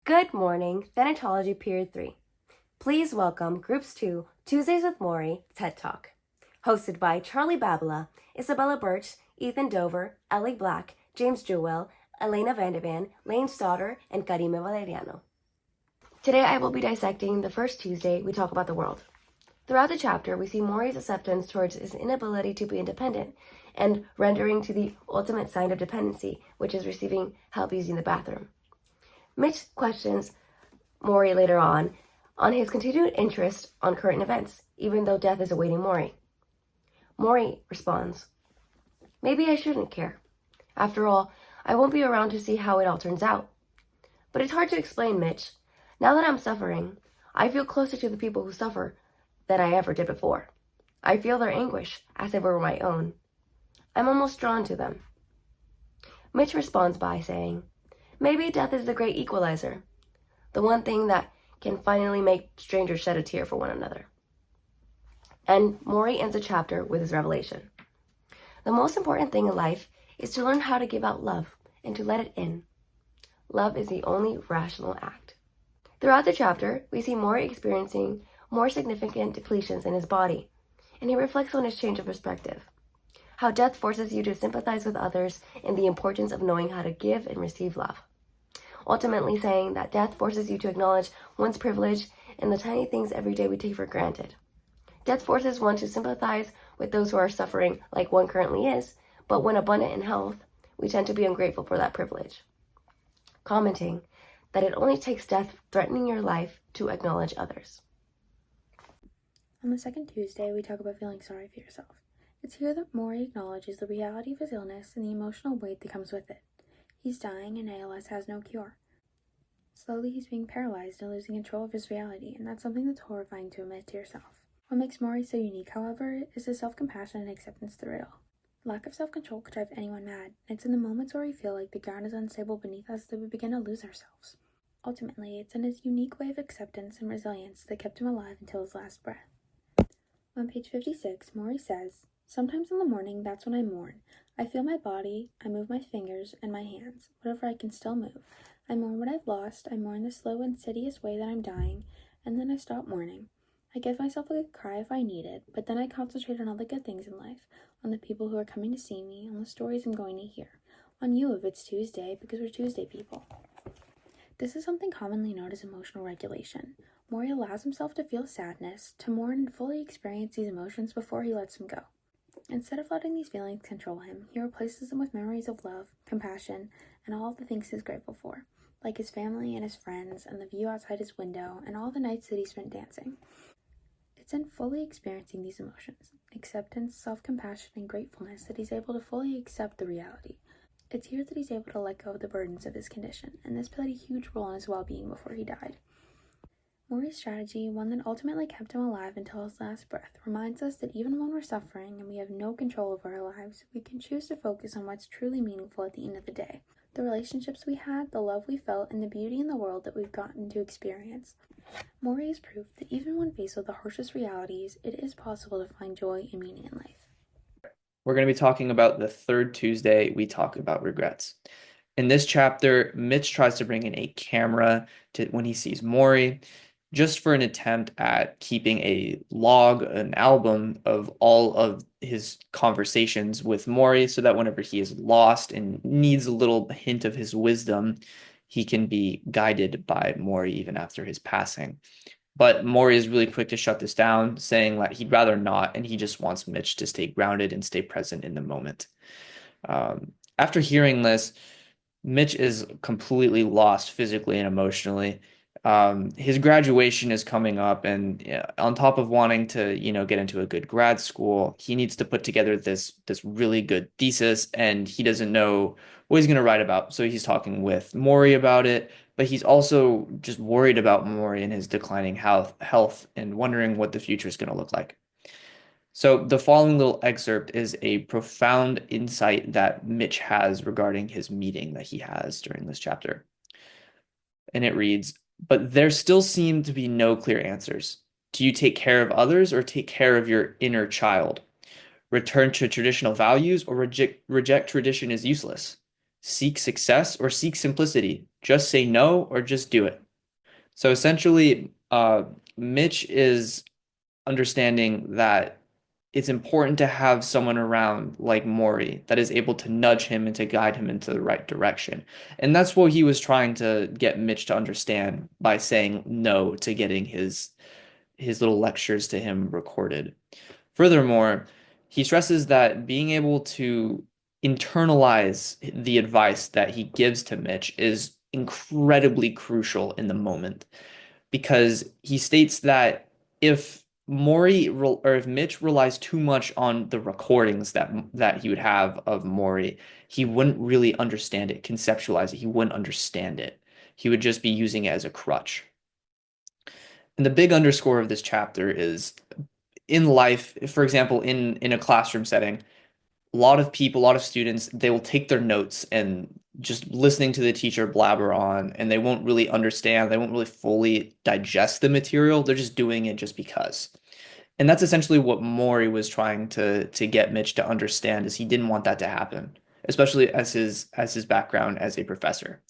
Good morning, Thanatology Period 3. Please welcome Groups 2, Tuesdays with Morrie, TED-Talk. Hosted by Charlie Babila, Isabella Birch, Ethan Dover, Ellie Black, James Jewell, Elena Vandevan, Lane Stoddard, and Karime Valeriano. Today I will be dissecting the first Tuesday we talk about the world. Throughout the chapter, we see Morrie's acceptance towards his inability to be independent and rendering to the ultimate sign of dependency, which is receiving help using the bathroom. Mitch questions Morrie later on his continued interest on current events, even though death is awaiting Morrie. Morrie responds, "Maybe I shouldn't care. After all, I won't be around to see how it all turns out. But it's hard to explain, Mitch. Now that I'm suffering, I feel closer to the people who suffer than I ever did before. I feel their anguish as if it were my own. I'm almost drawn to them." Mitch responds by saying, "Maybe death is the great equalizer, the one thing that can finally make strangers shed a tear for one another." And Morrie ends the chapter with his revelation. The most important thing in life is to learn how to give out love and to let it in. Love is the only rational act. Throughout the chapter, we see Morrie experiencing more significant depletions in his body, and he reflects on his change of perspective. How death forces you to sympathize with others and the importance of knowing how to give and receive love. Ultimately saying that death forces you to acknowledge one's privilege and the tiny things every day we take for granted. Death forces one to sympathize with those who are suffering like one currently is, but when abundant in health, we tend to be ungrateful for that privilege. Commenting that it only takes death threatening your life to acknowledge others. On the second Tuesday, we talk about feeling sorry for yourself. It's here that Morrie acknowledges the reality of his illness and the emotional weight that comes with it. He's dying and ALS has no cure. Slowly he's being paralyzed and losing control of his reality, and that's something that's horrifying to admit to yourself. What makes Morrie so unique, however, is his self-compassion and acceptance through it all. Lack of self-control could drive anyone mad, and it's in the moments where we feel like the ground is unstable beneath us that we begin to lose ourselves. Ultimately, it's in his unique way of acceptance and resilience that kept him alive until his last breath. On page 56, Morrie says, "Sometimes in the morning, that's when I mourn. I feel my body, I move my fingers and my hands, whatever I can still move. I mourn what I've lost, I mourn the slow, insidious way that I'm dying, and then I stop mourning. I give myself a good cry if I need it, but then I concentrate on all the good things in life, on the people who are coming to see me, on the stories I'm going to hear, on you if it's Tuesday, because we're Tuesday people." This is something commonly known as emotional regulation. Morrie allows himself to feel sadness, to mourn and fully experience these emotions before he lets them go. Instead of letting these feelings control him, he replaces them with memories of love, compassion, and all of the things he's grateful for, like his family and his friends, and the view outside his window, and all the nights that he spent dancing. It's in fully experiencing these emotions, acceptance, self-compassion, and gratefulness, that he's able to fully accept the reality. It's here that he's able to let go of the burdens of his condition, and this played a huge role in his well-being before he died. Morrie's strategy, one that ultimately kept him alive until his last breath, reminds us that even when we're suffering and we have no control over our lives, we can choose to focus on what's truly meaningful at the end of the day. The relationships we had, the love we felt, and the beauty in the world that we've gotten to experience. Morrie is proof that even when faced with the harshest realities, it is possible to find joy and meaning in life. We're going to be talking about the third Tuesday we talk about regrets. In this chapter, Mitch tries to bring in a camera to when he sees Morrie, just for an attempt at keeping a log, an album of all of his conversations with Morrie, so that whenever he is lost and needs a little hint of his wisdom, he can be guided by Morrie even after his passing. But Morrie is really quick to shut this down, saying that he'd rather not, and he just wants Mitch to stay grounded and stay present in the moment. After hearing this, Mitch is completely lost physically and emotionally. His graduation is coming up, and on top of wanting to, get into a good grad school, he needs to put together this really good thesis, and he doesn't know what he's going to write about. So he's talking with Morrie about it, but he's also just worried about Morrie and his declining health and wondering what the future is going to look like. So the following little excerpt is a profound insight that Mitch has regarding his meeting that he has during this chapter. And it reads, "But there still seem to be no clear answers. Do you take care of others or take care of your inner child? Return to traditional values or reject tradition as useless? seek success or seek simplicity. Just say no or just do it. So essentially, Mitch is understanding that it's important to have someone around like Morrie that is able to nudge him and to guide him into the right direction. And that's what he was trying to get Mitch to understand by saying no to getting his little lectures to him recorded. Furthermore, he stresses that being able to internalize the advice that he gives to Mitch is incredibly crucial in the moment because he states that if or if Mitch relies too much on the recordings that he would have of Morrie, he wouldn't really understand it, conceptualize it. He wouldn't understand it. He would just be using it as a crutch. And the big underscore of this chapter is in life, for example, in a classroom setting, a lot of people, a lot of students, they will take their notes and just listening to the teacher blabber on, and they won't really understand, they won't really fully digest the material. They're just doing it just because. And that's essentially what Morrie was trying to get Mitch to understand is he didn't want that to happen, especially as his background as a professor.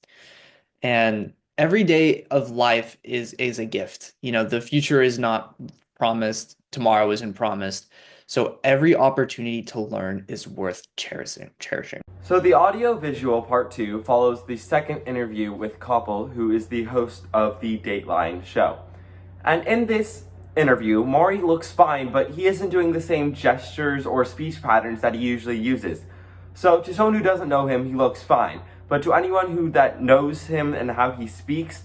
And every day of life is a gift. You know, the future is not promised, tomorrow isn't promised. So every opportunity to learn is worth cherishing. So the audio-visual part 2 follows the second interview with Koppel, who is the host of the Dateline show. And in this interview, Morrie looks fine, but he isn't doing the same gestures or speech patterns that he usually uses. So to someone who doesn't know him, he looks fine. But to anyone who that knows him and how he speaks,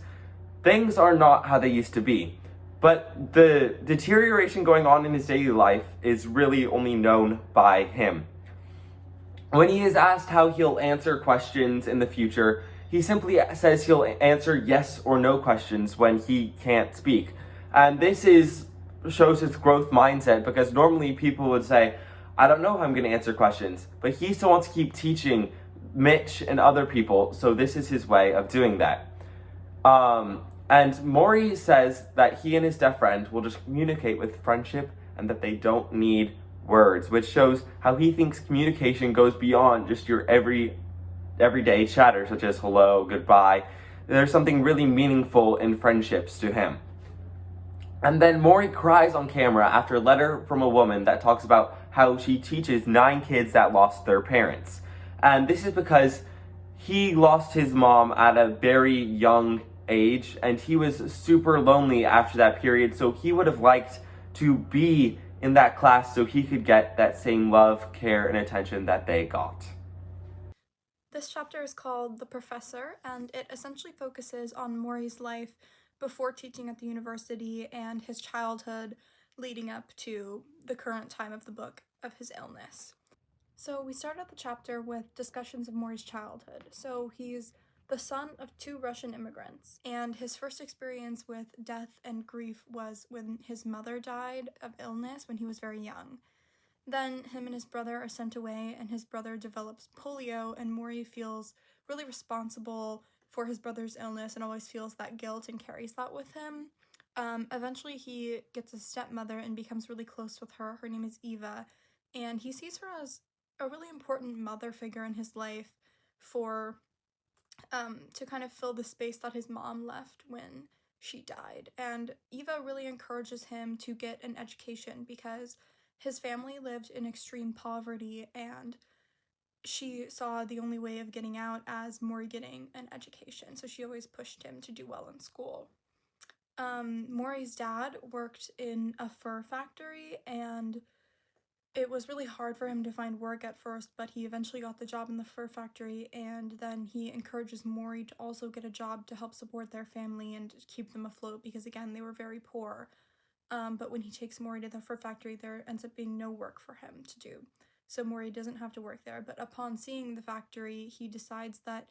things are not how they used to be. But the deterioration going on in his daily life is really only known by him. When he is asked how he'll answer questions in the future, he simply says he'll answer yes or no questions when he can't speak. And this shows his growth mindset, because normally people would say, I don't know how I'm going to answer questions. But he still wants to keep teaching Mitch and other people, so this is his way of doing that. And Morrie says that he and his deaf friend will just communicate with friendship and that they don't need words, which shows how he thinks communication goes beyond just your everyday chatter, such as hello, goodbye. There's something really meaningful in friendships to him. And then Morrie cries on camera after a letter from a woman that talks about how she teaches 9 kids that lost their parents. And this is because he lost his mom at a very young age, and he was super lonely after that period, so he would have liked to be in that class so he could get that same love, care, and attention that they got. This chapter is called The Professor, and it essentially focuses on Morrie's life before teaching at the university and his childhood leading up to the current time of the book of his illness. So we start out the chapter with discussions of Morrie's childhood. So he's the son of 2 Russian immigrants, and his first experience with death and grief was when his mother died of illness when he was very young. Then him and his brother are sent away, and his brother develops polio, and Morrie feels really responsible for his brother's illness and always feels that guilt and carries that with him. Eventually he gets a stepmother and becomes really close with her. Her name is Eva, and he sees her as a really important mother figure in his life for to kind of fill the space that his mom left when she died. And Eva really encourages him to get an education because his family lived in extreme poverty, and she saw the only way of getting out as Morrie getting an education, so she always pushed him to do well in school. Morrie's dad worked in a fur factory, and it was really hard for him to find work at first, but he eventually got the job in the fur factory, and then he encourages Morrie to also get a job to help support their family and keep them afloat because, again, they were very poor. But when he takes Morrie to the fur factory, there ends up being no work for him to do. So Morrie doesn't have to work there, but upon seeing the factory, he decides that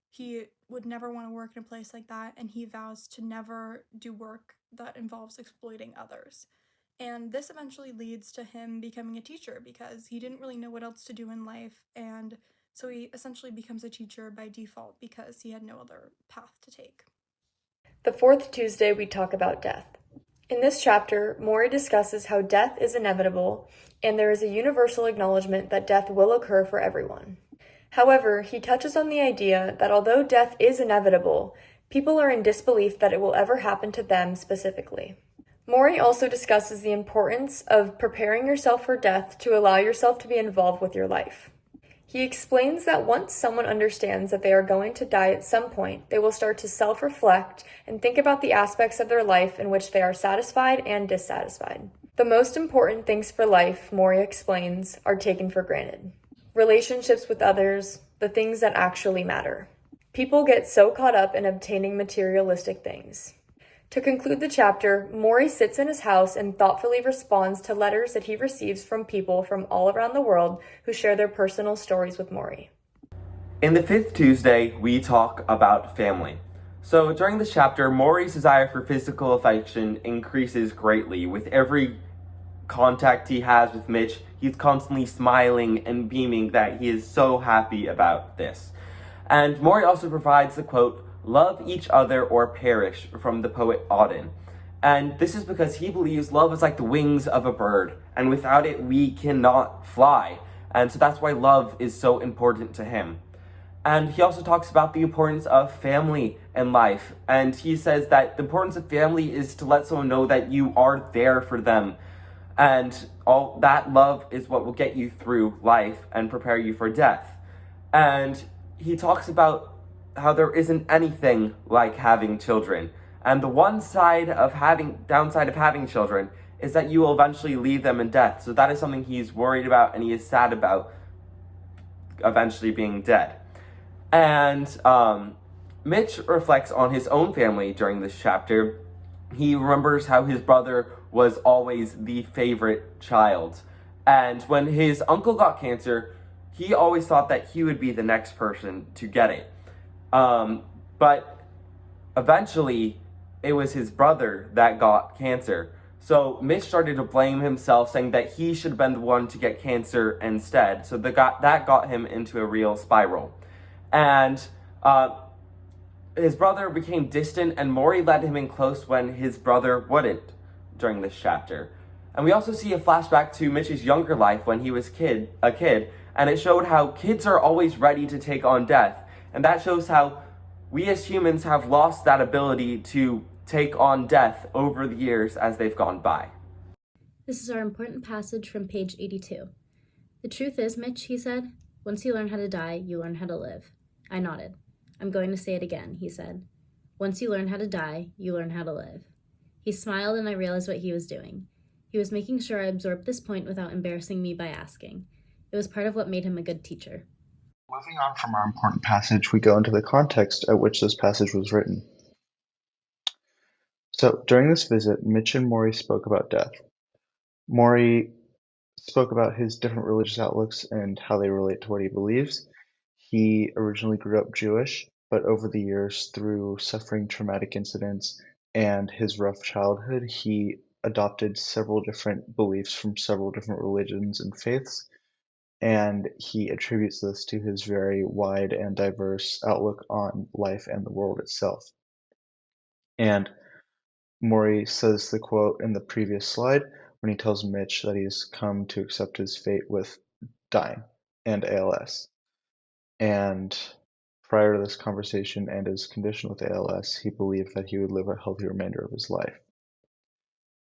he would never want to work in a place like that, and he vows to never do work that involves exploiting others. And this eventually leads to him becoming a teacher because he didn't really know what else to do in life, and so he essentially becomes a teacher by default because he had no other path to take. The 4th Tuesday, we talk about death. In this chapter, Morrie discusses how death is inevitable, and there is a universal acknowledgement that death will occur for everyone. However, he touches on the idea that although death is inevitable, people are in disbelief that it will ever happen to them specifically. Morrie also discusses the importance of preparing yourself for death to allow yourself to be involved with your life. He explains that once someone understands that they are going to die at some point, they will start to self-reflect and think about the aspects of their life in which they are satisfied and dissatisfied. The most important things for life, Morrie explains, are taken for granted. Relationships with others, the things that actually matter. People get so caught up in obtaining materialistic things. To conclude the chapter, Morrie sits in his house and thoughtfully responds to letters that he receives from people from all around the world who share their personal stories with Morrie. In the fifth Tuesday, we talk about family. So during this chapter, Morrie's desire for physical affection increases greatly. With every contact he has with Mitch, he's constantly smiling and beaming that he is so happy about this. And Morrie also provides the quote, "Love each other or perish," from the poet Auden. And this is because he believes love is like the wings of a bird, and without it we cannot fly. And so that's why love is so important to him. And he also talks about the importance of family in life. And he says that the importance of family is to let someone know that you are there for them. And all that love is what will get you through life and prepare you for death. And he talks about how there isn't anything like having children. And the downside of having children is that you will eventually leave them in death. So that is something he's worried about and he is sad about, eventually being dead. And Mitch reflects on his own family during this chapter. He remembers how his brother was always the favorite child. And when his uncle got cancer, he always thought that he would be the next person to get it. But eventually, it was his brother that got cancer. So Mitch started to blame himself, saying that he should have been the one to get cancer instead. So that got him into a real spiral. And his brother became distant, and Morrie let him in close when his brother wouldn't during this chapter. And we also see a flashback to Mitch's younger life when he was a kid, and it showed how kids are always ready to take on death. And that shows how we as humans have lost that ability to take on death over the years as they've gone by. This is our important passage from page 82. "The truth is, Mitch," he said, "once you learn how to die, you learn how to live." I nodded. "I'm going to say it again," he said. "Once you learn how to die, you learn how to live." He smiled and I realized what he was doing. He was making sure I absorbed this point without embarrassing me by asking. It was part of what made him a good teacher. Moving on from our important passage, we go into the context at which this passage was written. So, during this visit, Mitch and Morrie spoke about death. Morrie spoke about his different religious outlooks and how they relate to what he believes. He originally grew up Jewish, but over the years, through suffering traumatic incidents and his rough childhood, he adopted several different beliefs from several different religions and faiths, and he attributes this to his very wide and diverse outlook on life and the world itself. And Morrie says the quote in the previous slide when he tells Mitch that he's come to accept his fate with dying and ALS. And prior to this conversation and his condition with ALS, he believed that he would live a healthy remainder of his life.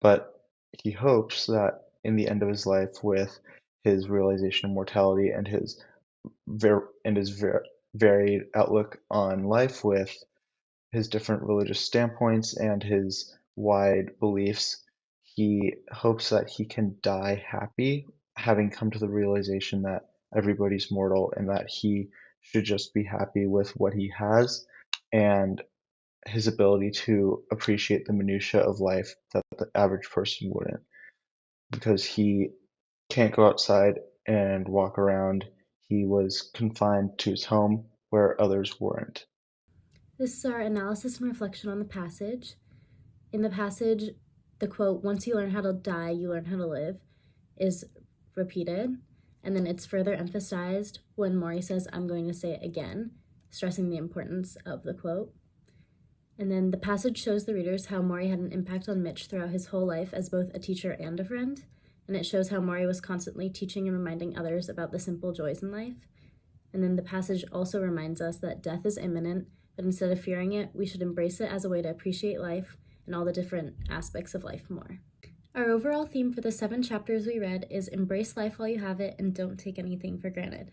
But he hopes that in the end of his life, with his realization of mortality and his varied outlook on life, with his different religious standpoints and his wide beliefs, he hopes that he can die happy, having come to the realization that everybody's mortal and that he should just be happy with what he has and his ability to appreciate the minutiae of life that the average person wouldn't, because he can't go outside and walk around. He was confined to his home where others weren't. This is our analysis and reflection on the passage. In the passage, the quote, "Once you learn how to die, you learn how to live," is repeated, and then it's further emphasized when Morrie says, "I'm going to say it again," stressing the importance of the quote. And then the passage shows the readers how Morrie had an impact on Mitch throughout his whole life as both a teacher and a friend, and it shows how Morrie was constantly teaching and reminding others about the simple joys in life. And then the passage also reminds us that death is imminent, but instead of fearing it, we should embrace it as a way to appreciate life and all the different aspects of life more. Our overall theme for the 7 chapters we read is embrace life while you have it and don't take anything for granted.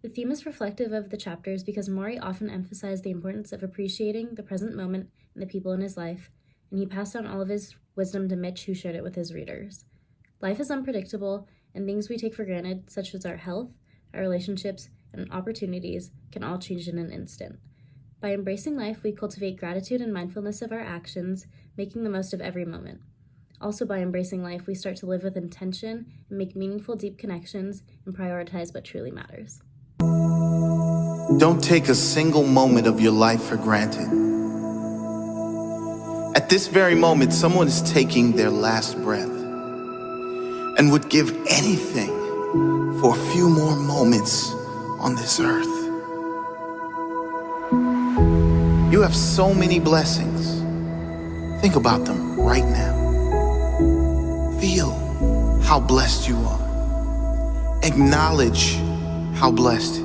The theme is reflective of the chapters because Morrie often emphasized the importance of appreciating the present moment and the people in his life, and he passed on all of his wisdom to Mitch, who shared it with his readers. Life is unpredictable, and things we take for granted, such as our health, our relationships, and opportunities, can all change in an instant. By embracing life, we cultivate gratitude and mindfulness of our actions, making the most of every moment. Also, by embracing life, we start to live with intention and make meaningful, deep connections and prioritize what truly matters. Don't take a single moment of your life for granted. At this very moment, someone is taking their last breath and would give anything for a few more moments on this earth. You have so many blessings. Think about them right now. Feel how blessed you are. Acknowledge how blessed